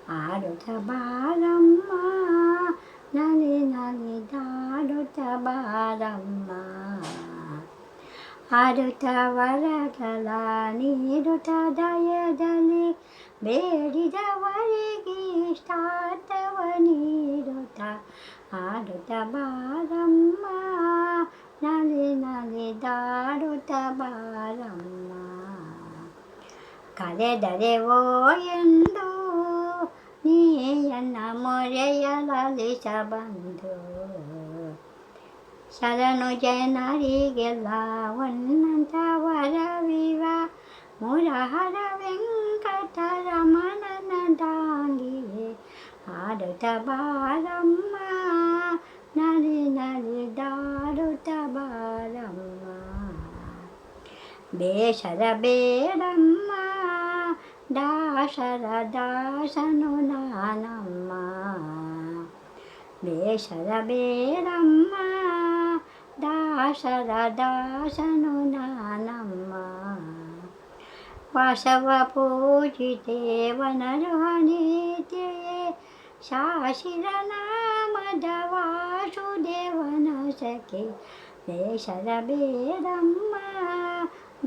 ಆಡುತ್ತ ಬಾರಮ್ಮ ನಲಿ ನಲಿದಾಡುತ್ತ ಬಾರಮ್ಮ. ಆಡುತ್ತ ವರಗಳ ನೀಡುತ್ತ ದಯದಲ್ಲಿ ಬೇಡಿದವರಿಗೆ ಇಷ್ಟಾರ್ಥವ ನೀಡುತ್ತ ಆಡುತ್ತ ಬಾರಮ್ಮ ನಲಿ ನಲಿದಾಡುತ್ತ ಬಾರಮ್ಮ. ಕರೆದರೆ ಓ ಎಂದು ನೀಯನ್ನ ಮೊರೆಯಲಿಸಬಂದು ಶರಣು ಜನರಿಗೆಲ್ಲ ಒನ್ನಂತ ವರವಿವ ಮುರಹರ ವೆಂಕಟರಮಣನ ದಾಂಗಿಯೇ ಆಡುತ್ತ ಬಾರಮ್ಮ ನಲಿ ನಲಿದಾಡುತ್ತ ಬಾರಮ್ಮ. ಬೇಸರ ಬೇಡಮ್ಮ ದಾಸರ ದಾಸನು ನಾನಮ್ಮ. ಬೇಸರ ಬೇಡಮ್ಮ ದಾಸರ ದಾಸನು ನಾನಮ್ಮ. ವಾಸವ ಪೂಜಿತೆ ವನರುಹನೀತಿಯೇ ಶಾಶಿರ ನಾಮದ ವಾಸುದೇವನ ಸಖಿ. ಬೇಸರ ಬೇಡಮ್ಮ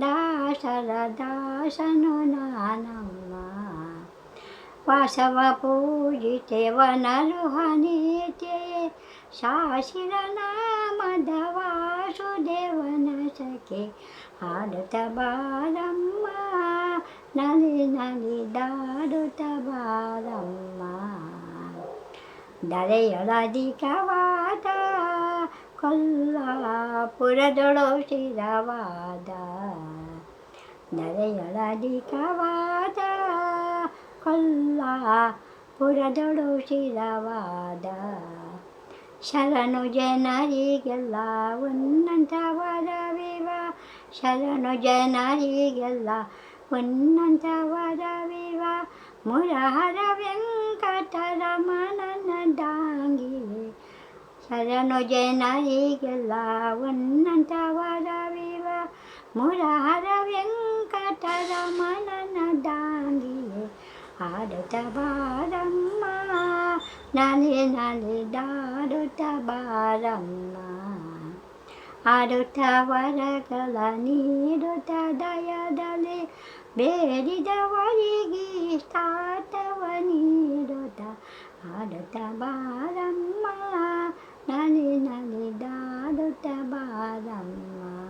ದಾಸರ ದಾಸನು ನಾನಮ್ಮ. ವಾಸವ ಪೂಜಿತೆ ವನರುಹನೀತಿಯೇ ಶಾಶಿರ ನಾಮದ ವಾಸುದೇವನ ಸಖಿ. ಆಡುತ್ತ ಬಾರಮ್ಮ ನಲಿ ನಲಿದಾಡುತ್ತ ಬಾರಮ್ಮ. ಧರೆಯೊಳಧಿಕವಾದ ಕೊಲ್ಲಾಪುರದೊಳು ಸ್ಥಿರವಾದ. ಧರೆಯೊಳಧಿಕವಾದ ಕೊಲ್ಲಾಪುರದೊಳು ಸ್ಥಿರವಾದ. ಶರಣು ಜನರಿಗೆಲ್ಲ ಒನ್ನಂತ ವರವಿವ ಶರಣು ಜನರಿಗೆಲ್ಲ ಒನ್ನಂತ ವರವಿವ ಮುರಹರ ವೆಂಕಟರಮಣನ ದಾಂಗಿಯೇ. ಶರಣು ಜನರಿಗೆಲ್ಲ ಒನ್ನಂತ ವರವಿವ ಮುರಹರ ವೆಂಕಟರಮಣನ ದಾಂಗಿಯೇ ಆಡುತ್ತ ಬಾರಮ್ಮ ನಲಿ ನಲಿದಾಡುತ್ತ ಬಾರಮ್ಮ. ಆಡುತ್ತ ವರಗಳ ನೀಡುತ್ತ ದಯದಲ್ಲಿ ಬೇಡಿದವರಿಗೆ ಇಷ್ಟಾರ್ಥವ ನೀಡುತ್ತ ಆಡುತ್ತ ಬಾರಮ್ಮ ನಲಿ ನಲಿದಾಡುತ್ತ ಬಾರಮ್ಮ.